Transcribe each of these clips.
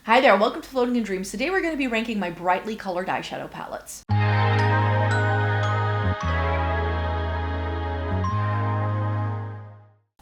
Hi there, welcome to Floating in Dreams. Today we're going to be ranking my brightly colored eyeshadow palettes.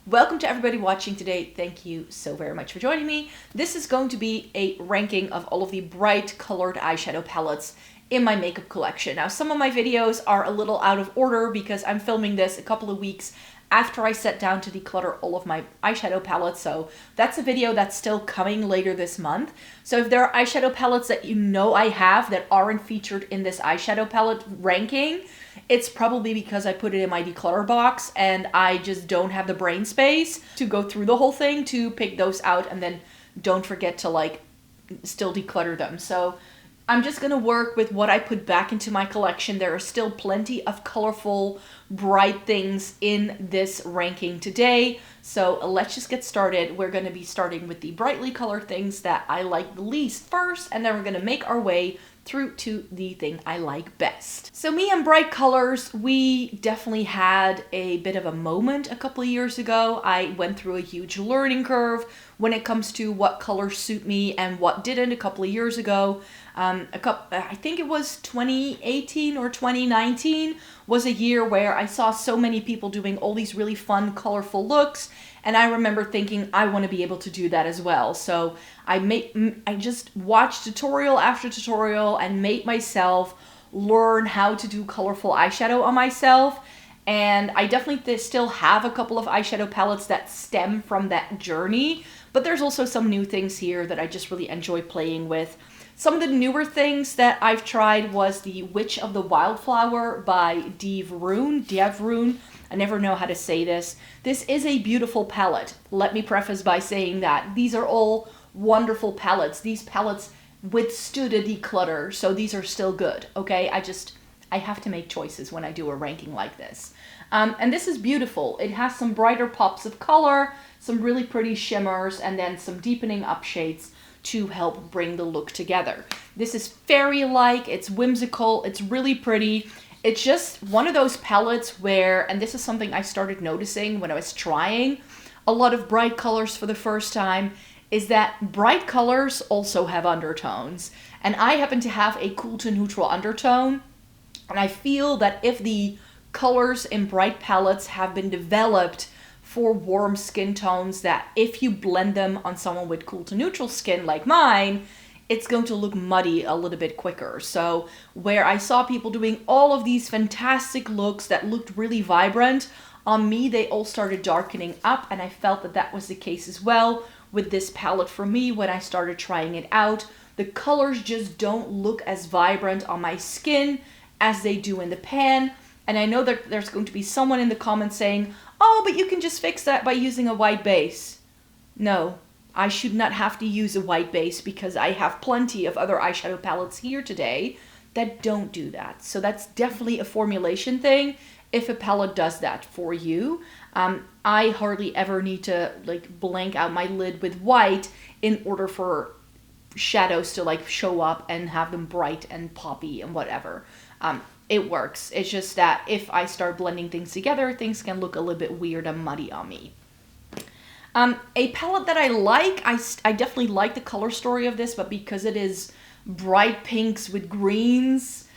Welcome to everybody watching today. Thank you so very much for joining me. This is going to be a ranking of all of the bright colored eyeshadow palettes in my makeup collection. Now, some of my videos are a little out of order because I'm filming this a couple of weeks after I sat down to declutter all of my eyeshadow palettes, so that's a video that's still coming later this month. So if there are eyeshadow palettes that you know I have that aren't featured in this eyeshadow palette ranking, it's probably because I put it in my declutter box and I just don't have the brain space to go through the whole thing to pick those out and then don't forget to still declutter them. So I'm just gonna work with what I put back into my collection. There are still plenty of colorful, bright things in this ranking today. So let's just get started. We're gonna be starting with the brightly colored things that I like the least first, and then we're gonna make our way through to the thing I like best. So me and bright colors, we definitely had a bit of a moment a couple of years ago. I went through a huge learning curve when it comes to what colors suit me and what didn't a couple of years ago. I think it was 2018 or 2019 was a year where I saw so many people doing all these really fun, colorful looks, and I remember thinking I want to be able to do that as well. So I just watched tutorial after tutorial and made myself learn how to do colorful eyeshadow on myself. And I definitely still have a couple of eyeshadow palettes that stem from that journey, but there's also some new things here that I just really enjoy playing with. Some of the newer things that I've tried was the Witch of the Wildflower by Dieverune. I never know how to say this. This is a beautiful palette. Let me preface by saying that these are all wonderful palettes. These palettes withstood a declutter, so these are still good, okay? I have to make choices when I do a ranking like this. And this is beautiful. It has some brighter pops of color, some really pretty shimmers, and then some deepening up shades to help bring the look together. This is fairy-like, it's whimsical, it's really pretty. It's just one of those palettes where, and this is something I started noticing when I was trying a lot of bright colors for the first time, is that bright colors also have undertones. And I happen to have a cool to neutral undertone, and I feel that if the colors in bright palettes have been developed for warm skin tones, that if you blend them on someone with cool to neutral skin like mine, it's going to look muddy a little bit quicker. So where I saw people doing all of these fantastic looks that looked really vibrant, on me they all started darkening up, and I felt that that was the case as well with this palette for me when I started trying it out. The colors just don't look as vibrant on my skin as they do in the pan. And I know that there's going to be someone in the comments saying, oh, but you can just fix that by using a white base. No, I should not have to use a white base because I have plenty of other eyeshadow palettes here today that don't do that. So that's definitely a formulation thing if a palette does that for you. I hardly ever need to blank out my lid with white in order for shadows to show up and have them bright and poppy and whatever. It works. It's just that if I start blending things together, things can look a little bit weird and muddy on me. A palette that I like, I definitely like the color story of this, but because it is bright pinks with greens,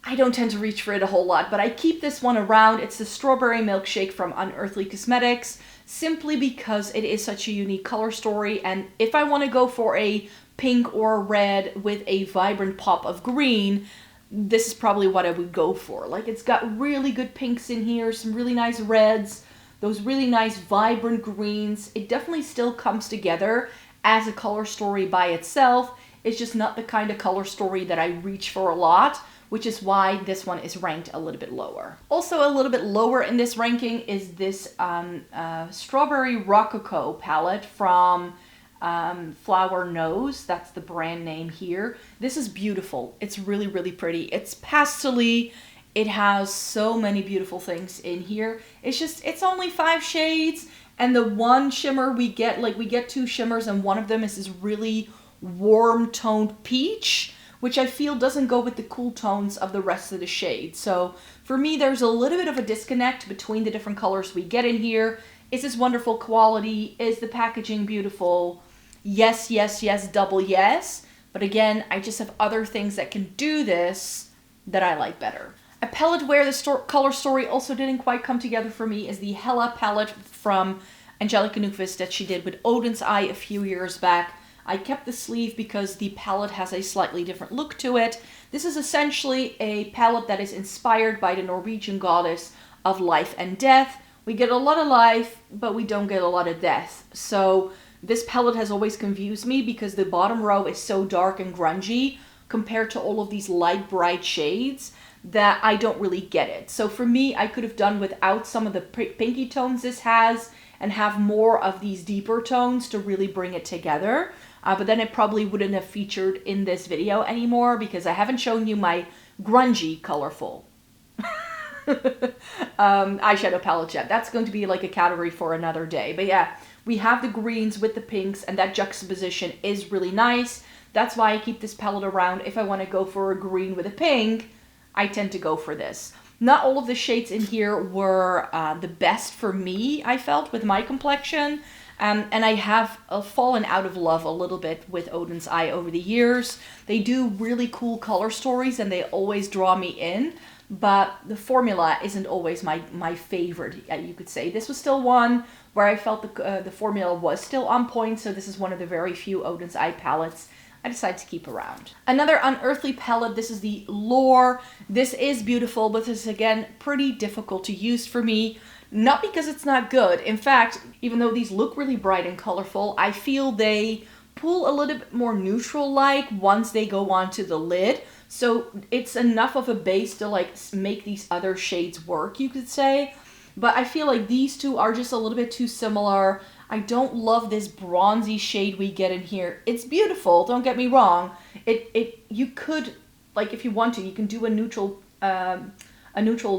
I don't tend to reach for it a whole lot, but I keep this one around. It's the Strawberry Milkshake from Unearthly Cosmetics, simply because it is such a unique color story, and if I want to go for a pink or a red with a vibrant pop of green, this is probably what I would go for. It's got really good pinks in here, some really nice reds, those really nice vibrant greens. It definitely still comes together as a color story by itself. It's just not the kind of color story that I reach for a lot, which is why this one is ranked a little bit lower. Also a little bit lower in this ranking is this Strawberry Rococco palette from Flower Nose. That's the brand name here. This is beautiful. It's really, really pretty. It's pastel-y. It has so many beautiful things in here. It's only 5 shades, and the one shimmer we get, we get 2 shimmers, and one of them is this really warm toned peach, which I feel doesn't go with the cool tones of the rest of the shades. So for me, there's a little bit of a disconnect between the different colors we get in here. Is this wonderful quality? Is the packaging beautiful? yes, yes, yes, double yes. But again, I just have other things that can do this that I like better. A palette where the color story also didn't quite come together for me is the Hela palette from Angelica Nyqvist that she did with Oden's Eye a few years back. I kept the sleeve because the palette has a slightly different look to it. This is essentially a palette that is inspired by the Norwegian goddess of life and death. We get a lot of life, but we don't get a lot of death. So this palette has always confused me because the bottom row is so dark and grungy compared to all of these light, bright shades that I don't really get it. So for me, I could have done without some of the pinky tones this has and have more of these deeper tones to really bring it together. But then it probably wouldn't have featured in this video anymore because I haven't shown you my grungy, colorful eyeshadow palette yet. That's going to be like a category for another day. But yeah, we have the greens with the pinks and that juxtaposition is really nice. That's why I keep this palette around. If I want to go for a green with a pink, I tend to go for this. Not all of the shades in here were the best for me, I felt, with my complexion. And I have fallen out of love a little bit with Oden's Eye over the years. They do really cool color stories and they always draw me in. But the formula isn't always my favorite, you could say. This was still one where I felt the formula was still on point. So this is one of the very few Oden's Eye palettes I decided to keep around. Another Unearthly palette, this is the Lore. This is beautiful, but this is again pretty difficult to use for me. Not because it's not good. In fact, even though these look really bright and colorful, I feel they pull a little bit more neutral-like once they go onto the lid. So it's enough of a base to like make these other shades work, you could say. But I feel like these two are just a little bit too similar. I don't love this bronzy shade we get in here. It's beautiful, don't get me wrong. You could, like if you want to, you can do a neutral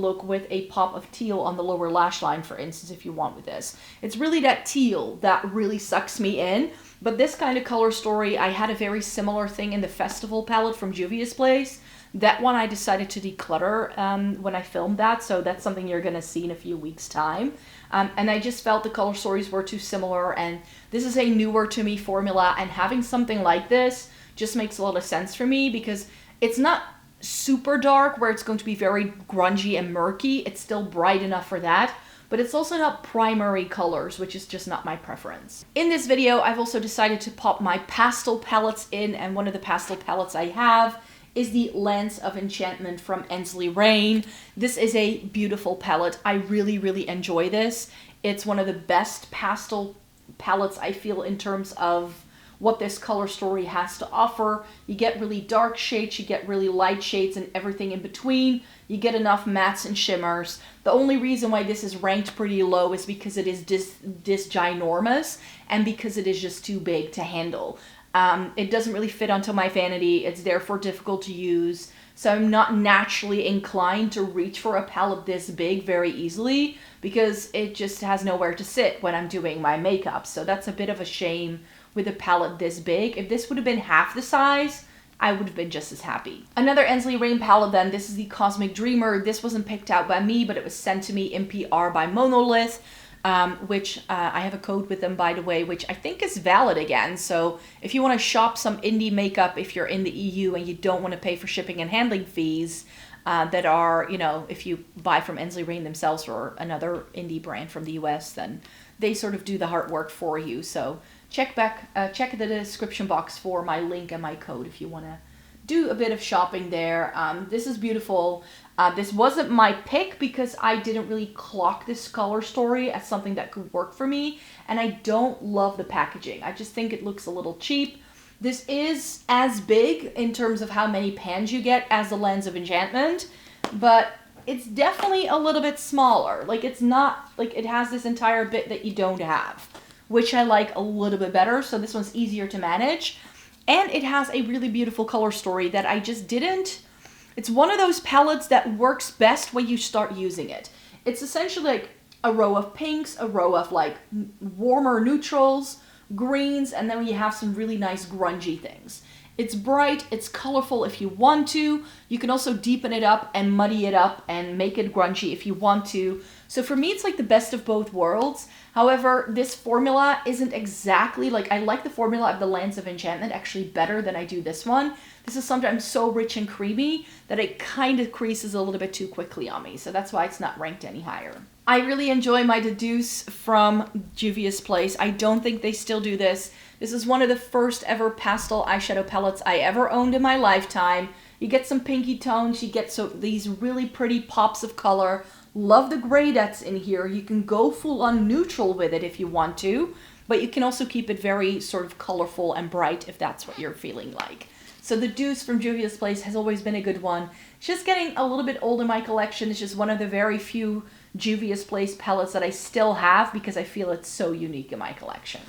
look with a pop of teal on the lower lash line, for instance, if you want with this. It's really that teal that really sucks me in. But this kind of color story, I had a very similar thing in the Festival palette from Juvia's Place. That one I decided to declutter when I filmed that, so that's something you're going to see in a few weeks' time. And I just felt the color stories were too similar, and this is a newer to me formula, and having something like this just makes a lot of sense for me because it's not super dark where it's going to be very grungy and murky. It's still bright enough for that, but it's also not primary colors, which is just not my preference. In this video, I've also decided to pop my pastel palettes in, and one of the pastel palettes I have is the Lens of Enchantment from Ensley Rain. This is a beautiful palette. I really, really enjoy this. It's one of the best pastel palettes I feel in terms of what this color story has to offer. You get really dark shades, you get really light shades, and everything in between. You get enough mattes and shimmers. The only reason why this is ranked pretty low is because it is this ginormous and because it is just too big to handle. It doesn't really fit onto my vanity. It's therefore difficult to use. So I'm not naturally inclined to reach for a palette this big very easily because it just has nowhere to sit when I'm doing my makeup. So that's a bit of a shame with a palette this big. If this would have been half the size, I would have been just as happy. Another Ensley Rain palette then, this is the Cosmic Dreamer. This wasn't picked out by me, but it was sent to me in PR by Monolith. Which I have a code with them, by the way, which I think is valid again. So if you want to shop some indie makeup, if you're in the EU and you don't want to pay for shipping and handling fees that are, you know, if you buy from Ensley Rain themselves or another indie brand from the US, then they sort of do the hard work for you. So check the description box for my link and my code if you want to do a bit of shopping there. This is beautiful. This wasn't my pick because I didn't really clock this color story as something that could work for me, and I don't love the packaging. I just think it looks a little cheap. This is as big in terms of how many pans you get as the Lens of Enchantment, but it's definitely a little bit smaller. Like, it's not, like, it has this entire bit that you don't have, which I like a little bit better, so this one's easier to manage. And it has a really beautiful color story that I just didn't... It's one of those palettes that works best when you start using it. It's essentially like a row of pinks, a row of like warmer neutrals, greens, and then you have some really nice grungy things. It's bright, it's colorful if you want to. You can also deepen it up and muddy it up and make it grungy if you want to. So for me, it's like the best of both worlds. However, this formula isn't exactly like, I like the formula of the Lands of Enchantment actually better than I do this one. This is sometimes so rich and creamy that it kind of creases a little bit too quickly on me. So that's why it's not ranked any higher. I really enjoy my Deduce from Juvia's Place. I don't think they still do this. This is one of the first ever pastel eyeshadow palettes I ever owned in my lifetime. You get some pinky tones, you get these really pretty pops of color. Love the gray that's in here. You can go full on neutral with it if you want to, but you can also keep it very sort of colorful and bright if that's what you're feeling like. So the Deuce from Juvia's Place has always been a good one. It's just getting a little bit old in my collection. It's just one of the very few Juvia's Place palettes that I still have because I feel it's so unique in my collection.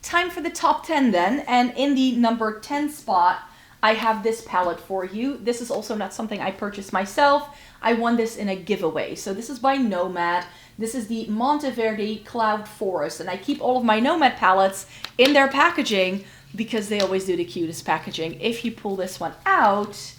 Time for the top 10 then, and in the number 10 spot, I have this palette for you. This is also not something I purchased myself. I won this in a giveaway. So this is by Nomad. This is the Monteverde Cloud Forest, and I keep all of my Nomad palettes in their packaging because they always do the cutest packaging. If you pull this one out,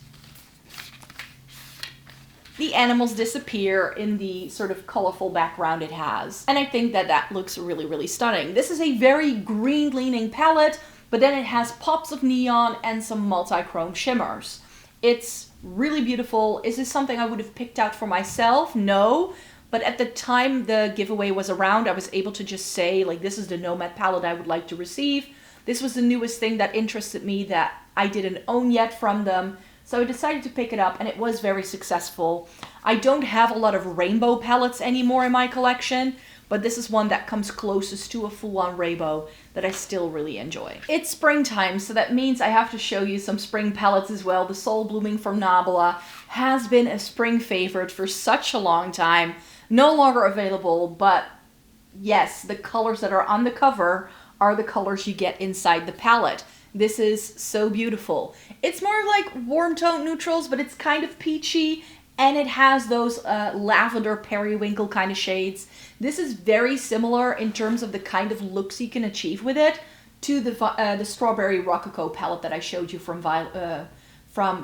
the animals disappear in the sort of colorful background it has. And I think that that looks really, really stunning. This is a very green-leaning palette, but then it has pops of neon and some multi-chrome shimmers. It's really beautiful. Is this something I would have picked out for myself? No. But at the time the giveaway was around, I was able to just say, like, this is the Nomad palette I would like to receive. This was the newest thing that interested me that I didn't own yet from them. So I decided to pick it up, and it was very successful. I don't have a lot of rainbow palettes anymore in my collection, but this is one that comes closest to a full-on rainbow that I still really enjoy. It's springtime, so that means I have to show you some spring palettes as well. The Soul Blooming from Nabla has been a spring favorite for such a long time. No longer available, but yes, the colors that are on the cover are the colors you get inside the palette. This is so beautiful. It's more like warm tone neutrals, but it's kind of peachy, and it has those lavender periwinkle kind of shades. This is very similar in terms of the kind of looks you can achieve with it to the Strawberry Rococco palette that I showed you from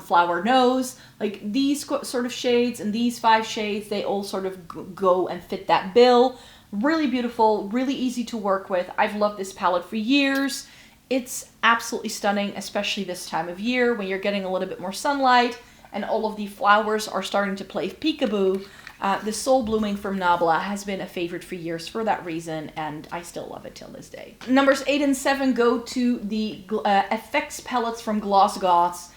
Flower Nose. Like these sort of shades and these 5 shades, they all sort of go and fit that bill. Really beautiful, really easy to work with. I've loved this palette for years. It's absolutely stunning, especially this time of year when you're getting a little bit more sunlight and all of the flowers are starting to play peekaboo. The Soul Blooming from Nabla has been a favorite for years for that reason, and I still love it till this day. Numbers 8 and 7 go to the effects palettes from Gloss Gods.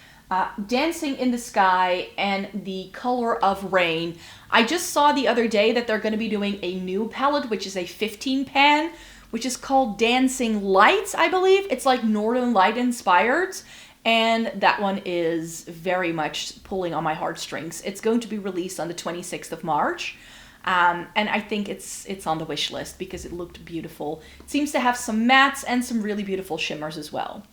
Dancing in the Sky and the Color of Rain. I just saw the other day that they're going to be doing a new palette, which is a 15 pan, which is called Dancing Lights, I believe. It's like Northern Light inspired, and that one is very much pulling on my heartstrings. It's going to be released on the 26th of March, and I think it's on the wish list because it looked beautiful. It seems to have some mattes and some really beautiful shimmers as well.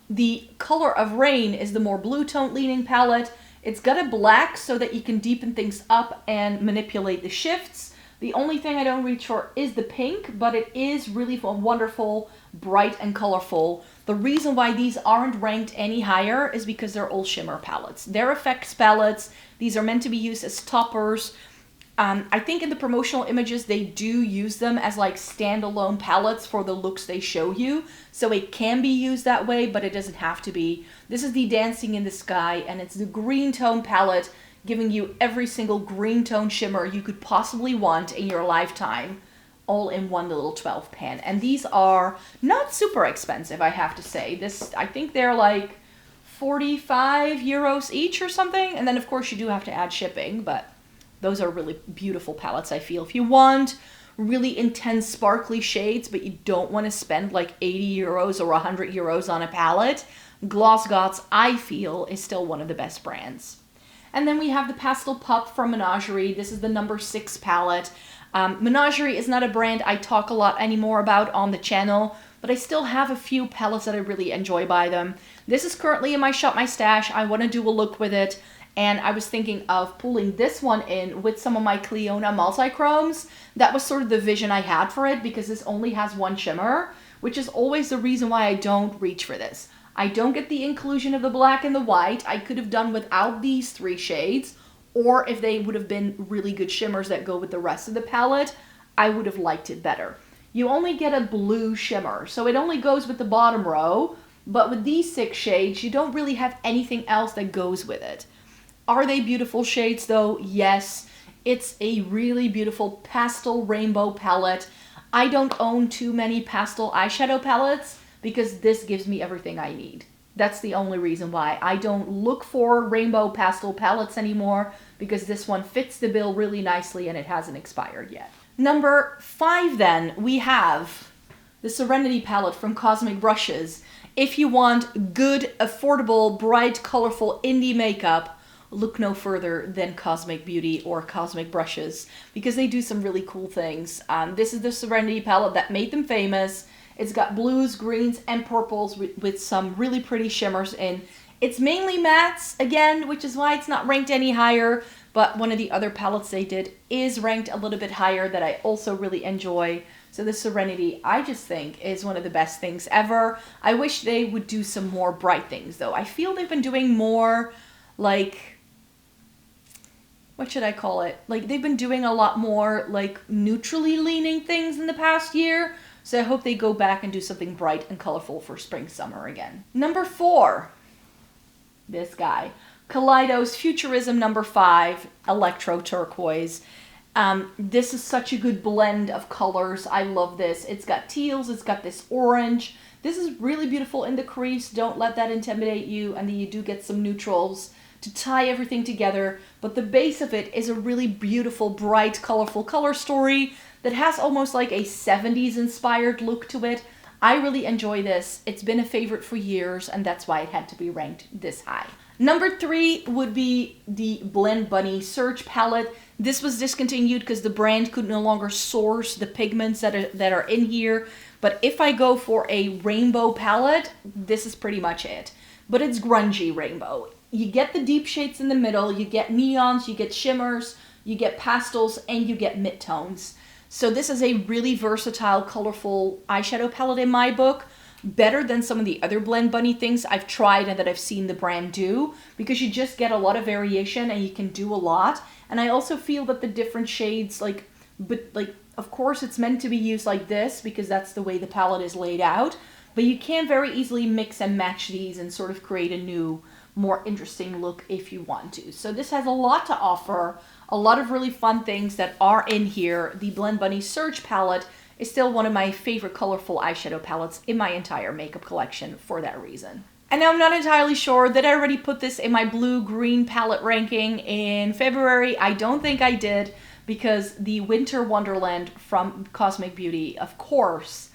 The Color of Rain is the more blue tone leaning palette. It's got a black so that you can deepen things up and manipulate the shifts. The only thing I don't reach for is the pink, but it is really wonderful, bright and colorful. The reason why these aren't ranked any higher is because they're all shimmer palettes. They're effects palettes. These are meant to be used as toppers. I think in the promotional images, they do use them as like standalone palettes for the looks they show you. So it can be used that way, but it doesn't have to be. This is the Dancing in the Sky, and it's the green tone palette, giving you every single green tone shimmer you could possibly want in your lifetime, all in one little 12 pan. And these are not super expensive, I have to say. I think they're like 45 euros each or something. And then of course you do have to add shipping, but those are really beautiful palettes, I feel. If you want really intense sparkly shades, but you don't want to spend like 80 euros or 100 euros on a palette, Gloss Gods, I feel, is still one of the best brands. And then we have the Pastel Pup from Menagerie. This is the number 6 palette. Menagerie is not a brand I talk a lot anymore about on the channel, but I still have a few palettes that I really enjoy by them. This is currently in my Shop My Stash. I want to do a look with it. And I was thinking of pulling this one in with some of my Cliona multi-chromes. That was sort of the vision I had for it because this only has one shimmer, which is always the reason why I don't reach for this. I don't get the inclusion of the black and the white. I could have done without these 3 shades, or if they would have been really good shimmers that go with the rest of the palette, I would have liked it better. You only get a blue shimmer, so it only goes with the bottom row, but with these 6 shades, you don't really have anything else that goes with it. Are they beautiful shades though? Yes. It's a really beautiful pastel rainbow palette. I don't own too many pastel eyeshadow palettes because this gives me everything I need. That's the only reason why. I don't look for rainbow pastel palettes anymore because this one fits the bill really nicely and it hasn't expired yet. Number 5 then, we have the Serenity palette from Cosmic Brushes. If you want good, affordable, bright, colorful indie makeup, look no further than Cosmic Beauty or Cosmic Brushes because they do some really cool things. This is the Serenity palette that made them famous. It's got blues, greens, and purples with some really pretty shimmers in. It's mainly mattes, again, which is why it's not ranked any higher, but one of the other palettes they did is ranked a little bit higher that I also really enjoy. So the Serenity, I just think, is one of the best things ever. I wish they would do some more bright things, though. I feel they've been doing more, like, what should I call it? Like, they've been doing a lot more, like, neutrally leaning things in the past year. So I hope they go back and do something bright and colorful for spring, summer again. Number 4, this guy. Kaleido's Futurism number 5, Electro Turquoise. This is such a good blend of colors. I love this. It's got teals, it's got this orange. This is really beautiful in the crease. Don't let that intimidate you. And then you do get some neutrals to tie everything together. But the base of it is a really beautiful, bright, colorful color story that has almost like a 70s inspired look to it. I really enjoy this. It's been a favorite for years, and that's why it had to be ranked this high. Number 3 would be the Blend Bunny Surge palette. This was discontinued because the brand could no longer source the pigments that are in here. But if I go for a rainbow palette, this is pretty much it. But it's grungy rainbow. You get the deep shades in the middle, you get neons, you get shimmers, you get pastels, and you get midtones. So this is a really versatile, colorful eyeshadow palette in my book. Better than some of the other Blend Bunny things I've tried and that I've seen the brand do, because you just get a lot of variation and you can do a lot. And I also feel that the different shades, of course it's meant to be used like this because that's the way the palette is laid out, but you can very easily mix and match these and sort of create a new, more interesting look if you want to. So this has a lot to offer, a lot of really fun things that are in here. The Blend Bunny Surge palette is still one of my favorite colorful eyeshadow palettes in my entire makeup collection for that reason. And now I'm not entirely sure that I already put this in my blue-green palette ranking in February. I don't think I did because the Winter Wonderland from Cosmic Beauty, of course,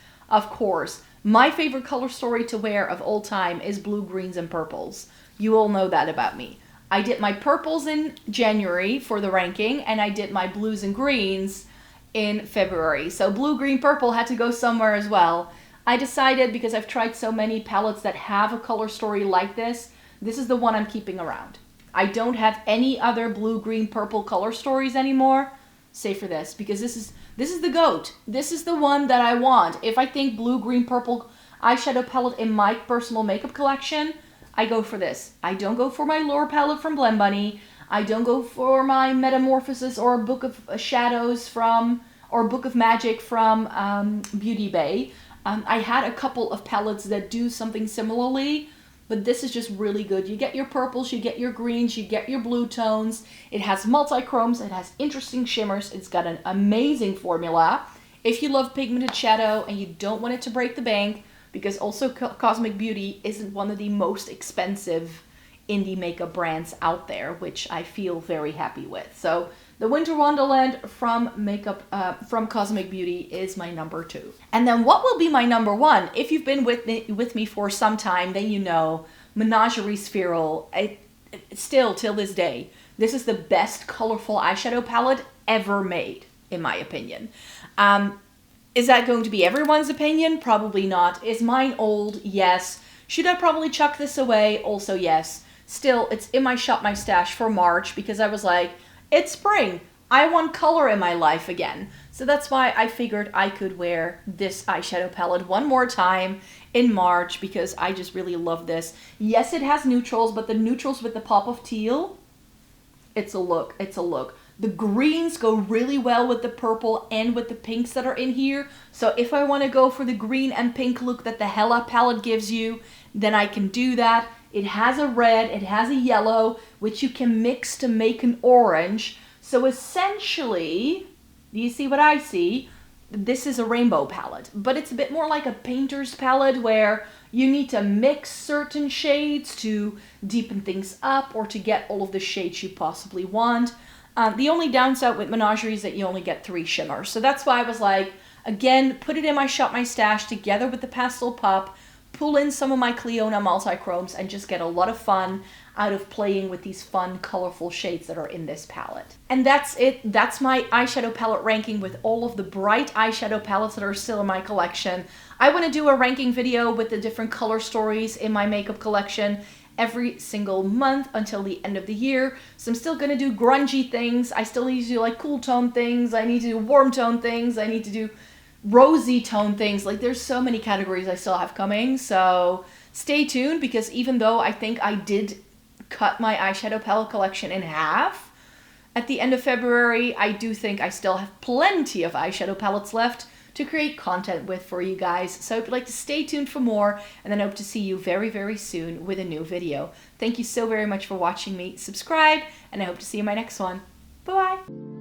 my favorite color story to wear of all time is blue, greens, and purples. You all know that about me. I did my purples in January for the ranking, and I did my blues and greens in February. So blue, green, purple had to go somewhere as well. I decided, because I've tried so many palettes that have a color story like this is the one I'm keeping around. I don't have any other blue, green, purple color stories anymore, save for this, because this is the GOAT. This is the one that I want. If I think blue, green, purple eyeshadow palette in my personal makeup collection, I go for this. I don't go for my Lure palette from Blend Bunny. I don't go for my Metamorphosis or Book of Shadows from, or Book of Magic from Beauty Bay. I had a couple of palettes that do something similarly, but this is just really good. You get your purples, you get your greens, you get your blue tones. It has multi-chromes, it has interesting shimmers. It's got an amazing formula. If you love pigmented shadow and you don't want it to break the bank, because also Cosmic Beauty isn't one of the most expensive indie makeup brands out there, which I feel very happy with. So the Winter Wonderland from Cosmic Beauty is my number 2. And then what will be my number 1? If you've been with me for some time, then you know Menagerie Spheral. Still, till this day, this is the best colorful eyeshadow palette ever made, in my opinion. Is that going to be everyone's opinion? Probably not. Is mine old? Yes. Should I probably chuck this away? Also yes. Still, it's in my Shop My Stash for March because I was like, it's spring. I want color in my life again. So that's why I figured I could wear this eyeshadow palette one more time in March, because I just really love this. Yes, it has neutrals, but the neutrals with the pop of teal, it's a look, it's a look. The greens go really well with the purple and with the pinks that are in here. So if I want to go for the green and pink look that the Hela palette gives you, then I can do that. It has a red, it has a yellow, which you can mix to make an orange. So essentially, do you see what I see? This is a rainbow palette, but it's a bit more like a painter's palette where you need to mix certain shades to deepen things up or to get all of the shades you possibly want. The only downside with Menagerie is that you only get 3 shimmers. So that's why I was like, again, put it in my Shop My Stash together with the Pastel Pop, pull in some of my Cliona multi-chromes, and just get a lot of fun out of playing with these fun, colorful shades that are in this palette. And that's it. That's my eyeshadow palette ranking with all of the bright eyeshadow palettes that are still in my collection. I want to do a ranking video with the different color stories in my makeup collection every single month until the end of the year. So I'm still gonna do grungy things. I still need to do like cool tone things. I need to do warm tone things. I need to do rosy tone things. Like there's so many categories I still have coming. So stay tuned, because even though I think I did cut my eyeshadow palette collection in half at the end of February, I do think I still have plenty of eyeshadow palettes left to create content with for you guys. So if you'd like to stay tuned for more, and then I hope to see you very, very soon with a new video. Thank you so very much for watching me. Subscribe, and I hope to see you in my next one. Bye-bye.